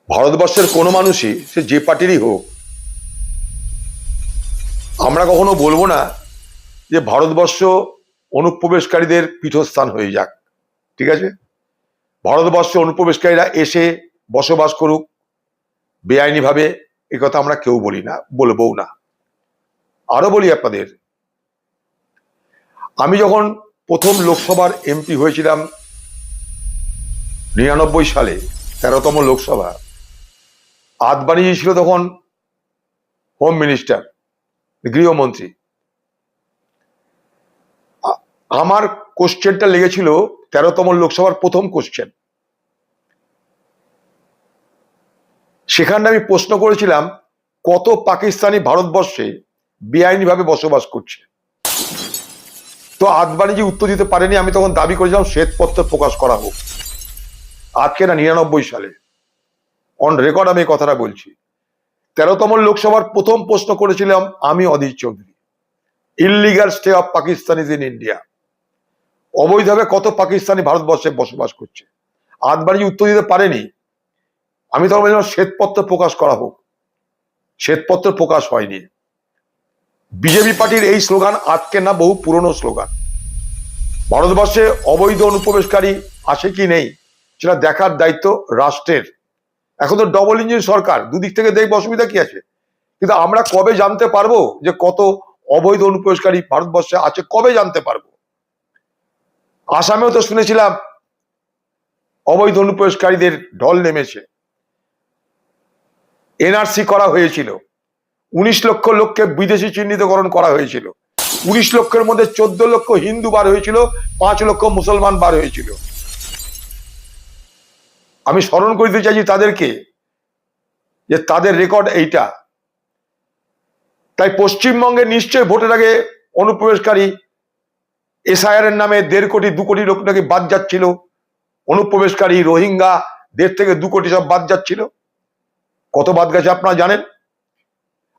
ভারতবর্ষের কোনো মানুষই সে যে পার্টিরই হোক, আমরা কখনো বলবো না যে ভারতবর্ষ অনুপ্রবেশকারীদের পীঠস্থান হয়ে যাক। ঠিক আছে, ভারতবর্ষে অনুপ্রবেশকারীরা এসে বসবাস করুক বেআইনিভাবে, এ কথা আমরা কেউ বলি না, বলবও না। আরো বলি আপনাদের, আমি যখন প্রথম লোকসভার এমপি হয়েছিলাম 99 সালে, 13তম লোকসভা, আদবানিজি ছিল তখন হোম মিনিস্টার, গৃহমন্ত্রী। আমার কোশ্চেনটা লেগেছিল 13তম লোকসভার প্রথম কোশ্চেন। সেখানে আমি প্রশ্ন করেছিলাম কত পাকিস্তানি ভারতবর্ষে বেআইনিভাবে বসবাস করছে। তো আদবানিজি উত্তর দিতে পারেনি। আমি তখন দাবি করেছিলাম শ্বেতপত্র প্রকাশ করা হোক। আজকে না, 99 সালে, অন রেকর্ড আমি এই কথাটা বলছি। 13তম লোকসভার প্রথম প্রশ্ন করেছিলাম আমি, Adhir Chowdhury, illegal stay of Pakistanis in India. অবৈধভাবে কত পাকিস্তানি ভারতবর্ষে বসবাস করছে। আদবানিজি উত্তর দিতে পারেনি। আমি তখন বলছিলাম শ্বেতপত্র প্রকাশ করা হোক। শ্বেতপত্র প্রকাশ হয়নি। বিজেপি পার্টির এই স্লোগান আজকে না, বহু পুরনো স্লোগান। ভারতবর্ষে অবৈধ অনুপ্রবেশকারী আসে কি নেই সেটা দেখার দায়িত্ব রাষ্ট্রের। এখন তো ডবল ইঞ্জিন সরকার, দুদিক থেকে দেখবো, অসুবিধা কি আছে? কিন্তু আমরা কবে জানতে পারবো যে কত অবৈধ অনুপ্রবেশকারী ভারতবর্ষে আছে? কবে জানতে পারবো? আসামেও তো শুনেছিলাম অবৈধ অনুপ্রবেশকারীদের ঢল নেমেছে। এনআরসি করা হয়েছিল, 19 লক্ষ লোককে বিদেশি চিহ্নিতকরণ করা হয়েছিল। 19 লক্ষের মধ্যে 14 লক্ষ হিন্দু বার হয়েছিল, 5 লক্ষ মুসলমান বার হয়েছিল। আমি স্মরণ করতে চাইছি তাদেরকে যে তাদের রেকর্ড এইটা। তাই পশ্চিমবঙ্গে নিশ্চয়ই ভোটের আগে অনুপ্রবেশকারী এসআইআর এর নামে 1.5 কোটি 2 কোটি লোক নাকি বাদ যাচ্ছিল। অনুপ্রবেশকারী রোহিঙ্গা 1.5 থেকে 2 কোটি সব বাদ যাচ্ছিল। কত বাদ গেছে আপনারা জানেন?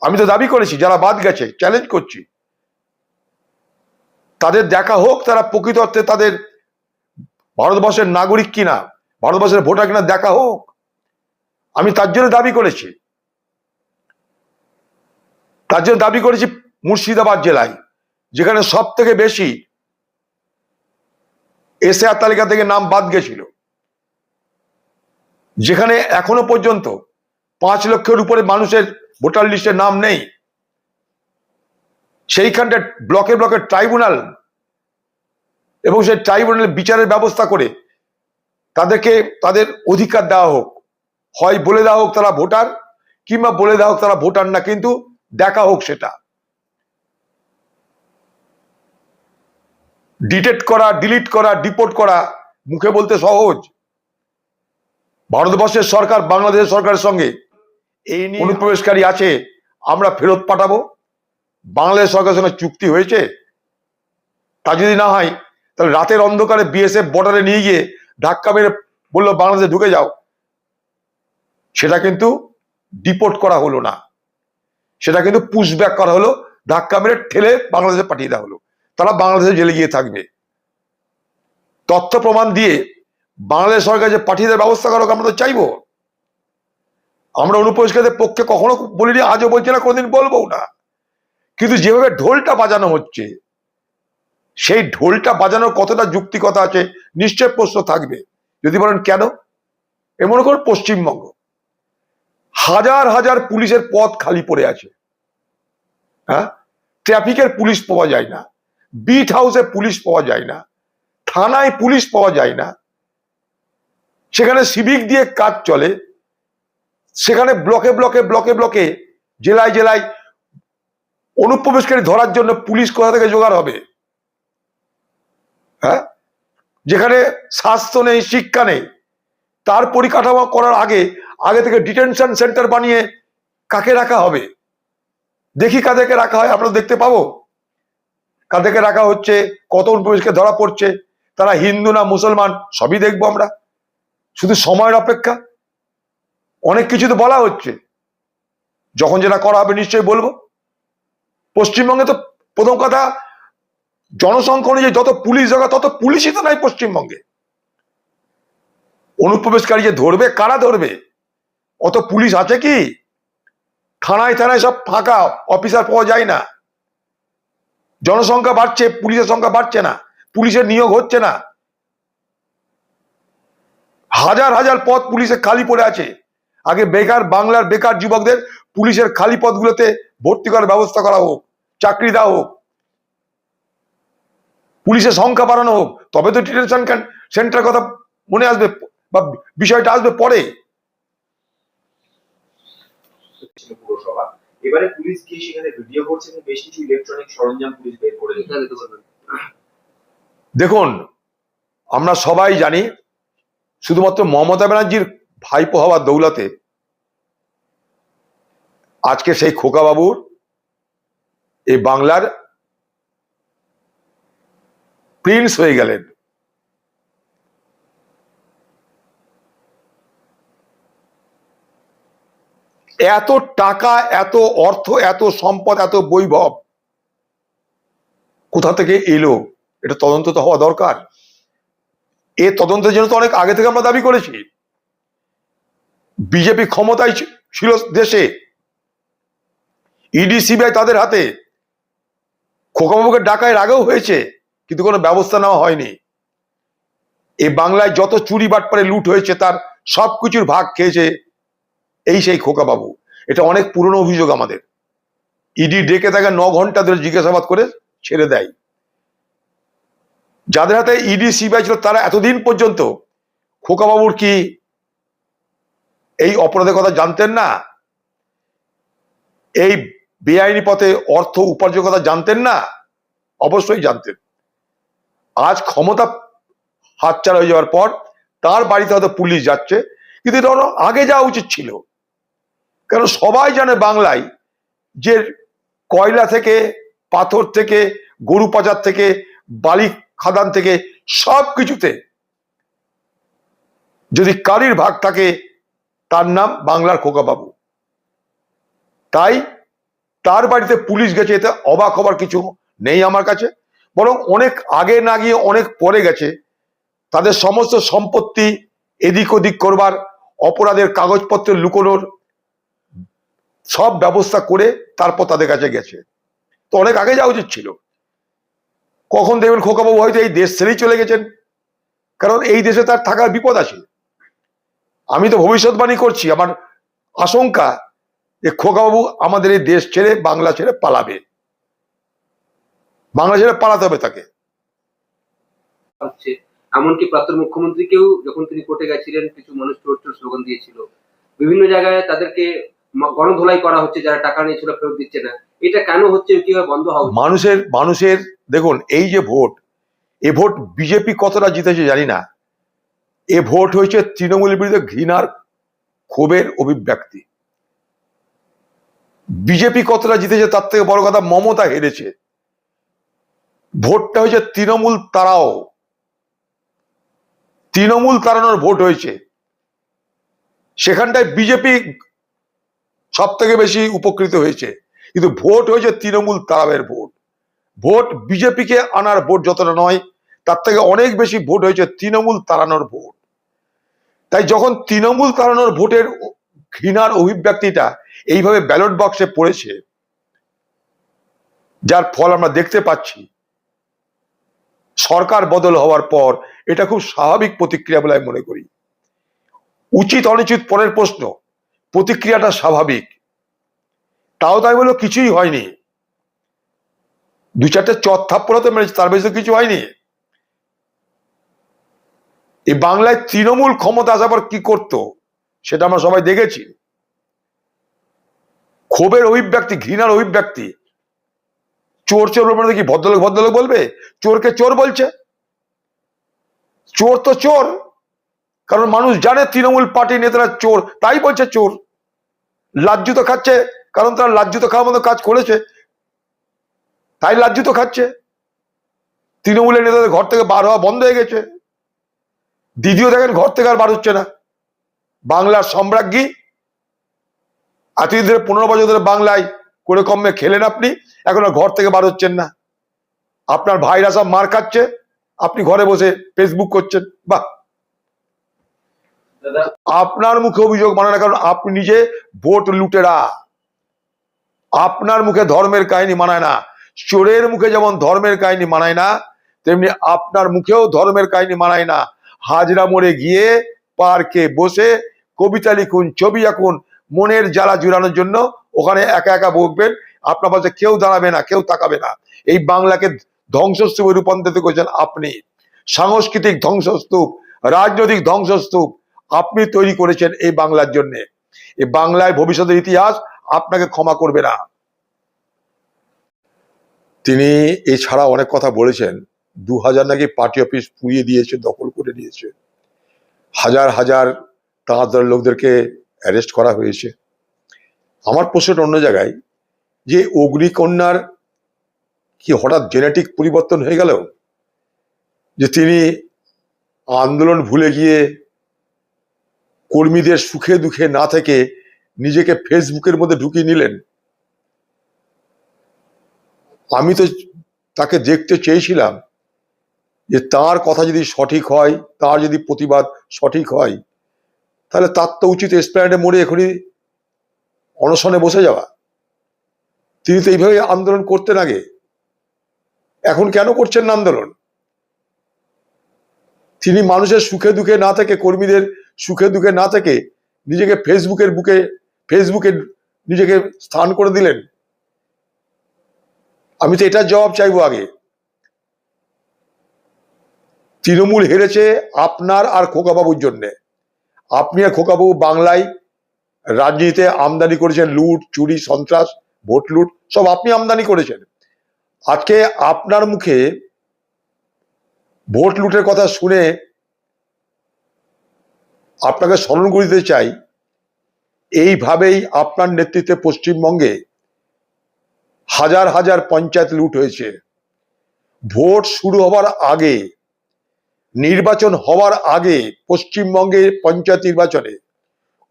আমি তো দাবি করেছি যারা বাদ গেছে, চ্যালেঞ্জ করছি, তাদের দেখা হোক তারা প্রকৃত অর্থে তাদের ভারতবর্ষের নাগরিক কিনা, ভারতবর্ষের ভোটার কিনা, দেখা হোক। আমি তার জন্য দাবি করেছি। মুর্শিদাবাদ জেলায়, যেখানে সব থেকে বেশি এসআইআর তালিকা থেকে নাম বাদ গেছিল, যেখানে এখনো পর্যন্ত 5 লক্ষের উপরে মানুষের ভোটার লিস্টে নাম নেই, সেইখানটা ব্লকে ব্লকে ট্রাইব্যুনাল, এবং সেই ট্রাইব্যুনাল বিচারের ব্যবস্থা করে তাদেরকে তাদের অধিকার দেওয়া হোক। হয় বলে দেওয়া হোক তারা ভোটার, কিংবা বলে দেওয়া হোক তারা ভোটার না, কিন্তু দেখা হোক সেটা। ডিটেক্ট করা, ডিলিট করা, ডিপোর্ট করা মুখে বলতে সহজ। ভারতবর্ষের সরকার বাংলাদেশের সরকারের সঙ্গে এই নিয়ে অনুপ্রবেশকারী আছে আমরা ফেরত পাঠাবো, বাংলাদেশ সরকারের সঙ্গে চুক্তি হয়েছে। তা যদি না হয় তাহলে রাতের অন্ধকারে বিএসএফ বর্ডারে নিয়ে গিয়ে ধাক্কা মেরে বললো বাংলাদেশে ঢুকে যাও, সেটা কিন্তু ডিপোর্ট করা হলো না, সেটা কিন্তু পুশব্যাক করা হলো, ধাক্কা মেরে ঠেলে বাংলাদেশে পাঠিয়ে দেওয়া হলো। তারা বাংলাদেশে জেলে গিয়ে থাকবে। তথ্য প্রমাণ দিয়ে বাংলাদেশ সরকার যে পাঠিয়ে দেওয়ার ব্যবস্থা করুক, আমরা তো চাইবো। আমরা অনুপ্রবেশকারীদের পক্ষে কখনো বলিনি, আজও বলছি না, কোনদিন বলবো না। কিন্তু যেভাবে ঢোলটা বাজানো হচ্ছে, সেই ঢোলটা বাজানোর কতটা যুক্তিকতা আছে নিশ্চয় প্রশ্ন থাকবে। যদি বলেন কেন, এমন করে পশ্চিমবঙ্গ হাজার হাজার পুলিশের পদ খালি পড়ে আছে। হ্যাঁ, ট্রাফিকের পুলিশ পাওয়া যায় না, বিট হাউসে পুলিশ পাওয়া যায় না, থানায় পুলিশ পাওয়া যায় না, সেখানে সিভিক দিয়ে কাজ চলে, সেখানে ব্লকে ব্লকে ব্লকে ব্লকে জেলায় জেলায় অনুপ্রবেশকারী ধরার জন্য পুলিশ কোথা থেকে জোগাড় হবে? হ্যাঁ, যেখানে স্বাস্থ্য নেই, শিক্ষা নেই, তার পরিকাঠামো করার আগে থেকে ডিটেনশন সেন্টার বানিয়ে কাকে রাখা হবে? দেখি কাদেরকে রাখা হয়, আমরা দেখতে পাবো কাদেরকে রাখা হচ্ছে, কত অনুপ্রবেশকে ধরা পড়ছে, তারা হিন্দু না মুসলমান সবই দেখবো আমরা। শুধু সময়ের অপেক্ষা। অনেক কিছু তো বলা হচ্ছে, যখন যেটা করা হবে নিশ্চয়ই বলবো। পশ্চিমবঙ্গে তো প্রথম কথা, জনসংখ্যা অনুযায়ী যত পুলিশ জায়গা তত পুলিশই তো নাই পশ্চিমবঙ্গে। অনুপ্রবেশকারী যে ধরবে, কারা ধরবে? অত পুলিশ আছে কি? থানায় থানায় সব ফাঁকা, অফিসার পাওয়া যায় না। জনসংখ্যা বাড়ছে, পুলিশের সংখ্যা বাড়ছে না, পুলিশের নিয়োগ হচ্ছে না। হাজার হাজার পদ পুলিশে খালি পড়ে আছে। আগে বাংলার বেকার যুবকদের পুলিশের খালি পদগুলোতে ভর্তি করার ব্যবস্থা করা হোক, চাকরি দেওয়া হোক, পুলিশের সংখ্যা বাড়ানো হোক, তবে তো ডিটেনশন সেন্টার কথা মনে আসবে বা বিষয়টা আসবে পরে। পৌরসভা এবারে পুলিশ গিয়ে সেখানে ভিডিও করছে এবং বেশ কিছু ইলেকট্রনিক সরঞ্জাম পুলিশ বের করে দিতে। দেখুন, আমরা সবাই জানি শুধুমাত্র মমতা ব্যানার্জির ভাইপো হওয়ার দৌলতে আজকে সেই খোকাবাবুর এই বাংলার প্রিন্স হয়ে গেলেন। এত টাকা, এত অর্থ, এত সম্পদ, এত বৈভব কোথা থেকে এলো? এটা তদন্ত তো হওয়া দরকার। এ তদন্তের জন্য তো অনেক আগে থেকে আমরা দাবি করেছি। বিজেপি ক্ষমতায় ছিল দেশে, ইডি সিবিআই তাদের হাতে। খোকাবাবুকে ডাকার আগেও হয়েছে, কিন্তু কোনো ব্যবস্থা নেওয়া হয়নি। এই বাংলায় যত চুরি বাটপারে লুট হয়েছে তার সবকিছুর ভাগ খেয়েছে এই সেই খোকাবাবু। এটা অনেক পুরনো অভিযোগ আমাদের। ইডি ডেকে তাকে 9 ঘন্টা ধরে জিজ্ঞাসাবাদ করে ছেড়ে দেয়। যাদের হাতে ইডি সিবিআই ছিল তারা এতদিন পর্যন্ত খোকাবাবুর কি এই অপরাধের কথা জানতেন না? এই বেআইনি পথে অর্থ উপার্জনের কথা জানতেন না? অবশ্যই জানতেন। আজ ক্ষমতা হাতছাড়া হয়ে যাওয়ার পর তার বাড়িতে হয়তো পুলিশ যাচ্ছে, কিন্তু এটা আগে যাওয়া উচিত ছিল। কারণ সবাই জানে বাংলায় যে কয়লা থেকে, পাথর থেকে, গরু পাচার থেকে, বালি খাদান থেকে সব কিছুতে যদি কারির ভাগ থাকে তার নাম বাংলার খোকাবাবু। তাই তার বাড়িতে পুলিশ গেছে, এতে অবাক হবার কিছু নেই আমার কাছে। বরং অনেক আগে না গিয়ে অনেক পরে গেছে। তাদের সমস্ত সম্পত্তি এদিক ওদিক করবার, অপরাধের কাগজপত্র লুকোনোর সব ব্যবস্থা করে তারপর তাদের কাছে গেছে। তো অনেক আগে যাওয়া উচিত ছিল। কখন দেখবেন খোকাবাবু হয়তো এই দেশ ছেড়েই চলে গেছেন, কারণ এই দেশে তার থাকার বিপদ আছে। আমি তো ভবিষ্যৎবাণী করছি, আমার আশঙ্কা যে খোকাবাবু আমাদের এই দেশ ছেড়ে, বাংলা ছেড়ে পালাবে। বাংলা ছেড়ে পালাতে হবে তাকে। এমনকি প্রাক্তন মুখ্যমন্ত্রীকেও যখন তিনি কোর্টে গেছিলেন, কিছু মানুষ চোর চোর স্লোগান দিয়েছিল। বিভিন্ন জায়গায় তাদেরকে গণধোলাই করা হচ্ছে, যারা টাকা নিয়েছিল ফেরত দিচ্ছে না। এটা কেন হচ্ছে, কিভাবে বন্ধ হওয়া উচিত? মানুষের দেখুন, এই যে ভোট, এ ভোট বিজেপি কতটা জিতেছে জানি না। এ ভোট হয়েছে তৃণমূলের বিরুদ্ধে ঘৃণার, ক্ষোভের অভিব্যক্তি। বিজেপি কতটা জিতেছে তার থেকে বড় কথা মমতা হেরেছে। ভোটটা হয়েছে তৃণমূল তারাও, তৃণমূল তাড়ানোর ভোট হয়েছে। সেখানটায় বিজেপি সব থেকে বেশি উপকৃত হয়েছে, কিন্তু ভোট হয়েছে তৃণমূল তাড়াবের ভোট। ভোট বিজেপিকে আনার ভোট যতটা নয়, তার থেকে অনেক বেশি ভোট হয়েছে তৃণমূল তাড়ানোর ভোট। তাই যখন তৃণমূল তাড়ানোর ভোটের ঘৃণার অভিব্যক্তিটা এইভাবে ব্যালট বক্সে পড়েছে, যার ফল আমরা দেখতে পাচ্ছি, সরকার বদল হওয়ার পর এটা খুব স্বাভাবিক প্রতিক্রিয়া বলে আমি মনে করি। উচিত অনুচিত পরের প্রশ্ন, প্রতিক্রিয়াটা স্বাভাবিক। তাও তাই বলে কিছুই হয়নি। 2-4টে চট থাপ্পড় তো মেরেছে, তার বেশি কিছু হয়নি। এই বাংলায় তৃণমূল ক্ষমতা আসার পর কি করতো সেটা আমরা সবাই দেখেছি। ক্ষোভের অভিব্যক্তি, ঘৃণার অভিব্যক্তি। চোর চোর বলবে কি ভদ্রলোক ভদ্রলোক বলবে? চোরকে চোর বলছে। চোর তো চোর, কারণ মানুষ জানে তৃণমূল পার্টি নেতারা চোর, তাই বলছে চোর। লাজ্জুত খাচ্ছে, কারণ তারা লাজ্জুত খাওয়ার মতো কাজ করেছে, তাই লাজ্জুত খাচ্ছে। তৃণমূলের নেতাদের ঘর থেকে বার হওয়া বন্ধ হয়ে গেছে। দিদিও দেখেন ঘর থেকে আর বার হচ্ছে না। বাংলার সম্রাজ্ঞী, এতদিন ধরে 15 বছর ধরে বাংলায় করে কমে খেলেন আপনি, এখন আর ঘর থেকে বার হচ্ছেন না। আপনার ভাইরা সব মার খাচ্ছে, আপনি ঘরে বসে ফেসবুক করছেন। বাহ, দাদা আপনার মুখে অভিযোগ মানে না, কারণ আপনি নিজে ভোট লুটেরা। আপনার মুখে ধর্মের কাহিনী মানায় না। চোরের মুখে যেমন ধর্মের কাহিনী মানায় না, তেমনি আপনার মুখেও ধর্মের কাহিনী মানায় না। হাজরা মোড়ে গিয়ে পার্কে বসে কবিতা লিখুন, ছবি আঁকুন, মনের জ্বালা জুড়ানোর জন্য ওখানে একা একা বকবেন। আপনার পাশে কেউ দাঁড়াবে না, কেউ তাকাবে না। এই বাংলাকে ধ্বংসস্তূপে রূপান্তরিত করেছেন আপনি। সাংস্কৃতিক ধ্বংসস্তূপ, রাজনৈতিক ধ্বংসস্তূপ আপনি তৈরি করেছেন এই বাংলার জন্য। এই বাংলায় ভবিষ্যতের ইতিহাস আপনাকে ক্ষমা করবে না। তিনি এছাড়া অনেক কথা বলেছেন। 2000 নাকি পার্টি অফিস পুড়িয়ে দিয়েছে, দখল করে নিয়েছে, হাজার হাজার তাঁর দলের লোকদেরকে অ্যারেস্ট করা হয়েছে। আমার প্রশ্নটা অন্য জায়গায়, যে অগ্নিকন্যার কি হঠাৎ জেনেটিক পরিবর্তন হয়ে গেল, যে তিনি আন্দোলন ভুলে গিয়ে কর্মীদের সুখে দুঃখে না থেকে নিজেকে ফেসবুকের মধ্যে ঢুকিয়ে নিলেন? আমি তো তাকে দেখতে চেয়েছিলাম যে তার কথা যদি সঠিক হয়, তার যদি প্রতিবাদ সঠিক হয়, তাহলে তার তো উচিত এসপ্ল্যানেডে মোড়ে এখনই অনশনে বসে যাওয়া। তিনি তো এইভাবে আন্দোলন করতেন আগে, এখন কেন করছেন না আন্দোলন? তিনি মানুষের সুখে দুঃখে না থেকে, কর্মীদের সুখে দুঃখে না থেকে নিজেকে ফেসবুকে নিজেকে স্থান করে দিলেন। আমি তো এটার জবাব চাইবো আগে। তৃণমূল হেরেছে আপনার আর খোকাবাবুর জন্যে। আপনি আর খোকাবাবু বাংলায় রাজনীতিতে আমদানি করেছেন, লুট, চুরি, সন্ত্রাস, ভোট লুট সব আপনি আমদানি করেছেন। আজকে আপনার মুখে ভোট লুটের কথা শুনে আপনাকে স্মরণ করে দিতে চাই, এইভাবেই আপনার নেতৃত্বে পশ্চিমবঙ্গে হাজার হাজার পঞ্চায়েত লুট হয়েছে। ভোট শুরু হবার আগে, নির্বাচন হওয়ার আগে পশ্চিমবঙ্গে পঞ্চায়েত নির্বাচনে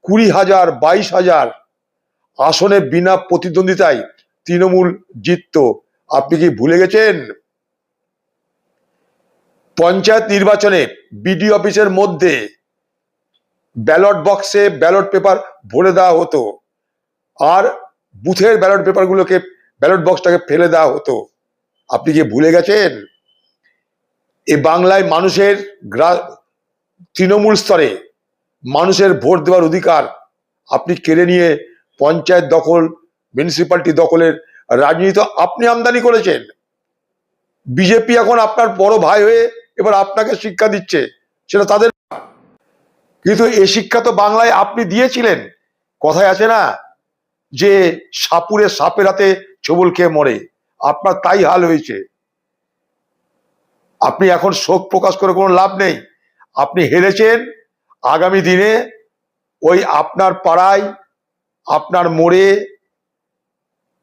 20,000, 22,000 আসনে বিনা প্রতিদ্বন্দ্বিতায় তৃণমূল জিতত। আপনি কি ভুলে গেছেন? পঞ্চায়েত নির্বাচনে বিডি অফিসের মধ্যে ব্যালট বক্সে ব্যালট পেপার ভরে দেওয়া হতো, আর বুথের ব্যালট পেপারগুলোকে, ব্যালট বক্সটাকে ফেলে দেওয়া হতো। আপনি কি ভুলে গেছেন? এ বাংলায় মানুষের তৃণমূল স্তরে মানুষের ভোট দেওয়ার অধিকার আপনি কেড়ে নিয়ে পঞ্চায়েত দখল, মিউনিসিপ্যালিটি দখলের রাজনীতি আপনি আমদানি করেছেন। বিজেপি এখন আপনার বড় ভাই হয়ে এবার আপনাকে শিক্ষা দিচ্ছে, সেটা তাদের। কিন্তু এই শিক্ষা তো বাংলায় আপনি দিয়েছিলেন। কথায় আছে না যে সাপুরে সাপের হাতে ছবল খেয়ে মরে, আপনার তাই হাল হয়েছে। আপনি এখন শোক প্রকাশ করে কোনো লাভ নেই। আপনি হেরেছেন। আগামী দিনে ওই আপনার পাড়ায়, আপনার মোড়ে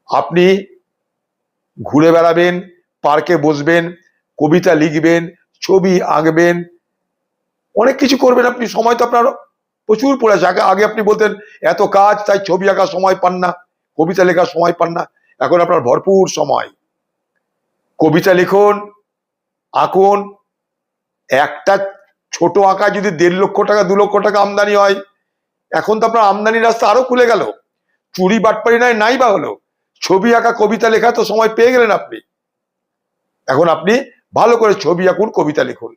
আপনি ঘুরে বেড়াবেন, পার্কে বসবেন, কবিতা লিখবেন, ছবি আঁকবেন, অনেক কিছু করবেন আপনি। সময় তো আপনার প্রচুর পড়ে আছে। আগে আপনি বলতেন এত কাজ, তাই ছবি আঁকার সময় পান না, কবিতা লেখার সময় পান না। এখন আপনার ভরপুর সময়। কবিতা লিখুন, আঁকুন। একটা ছোট আঁকা যদি 1.5 লক্ষ টাকা, 2 লক্ষ টাকা আমদানি হয়, এখন তো আপনার আমদানির রাস্তা আরো খুলে গেল। চুরি বাটপারি নাই বা হলো, ছবি আঁকা, কবিতা লেখা তো সময় পেয়ে গেলেন আপনি। এখন আপনি ভালো করে ছবি আঁকুন, কবিতা লিখুন।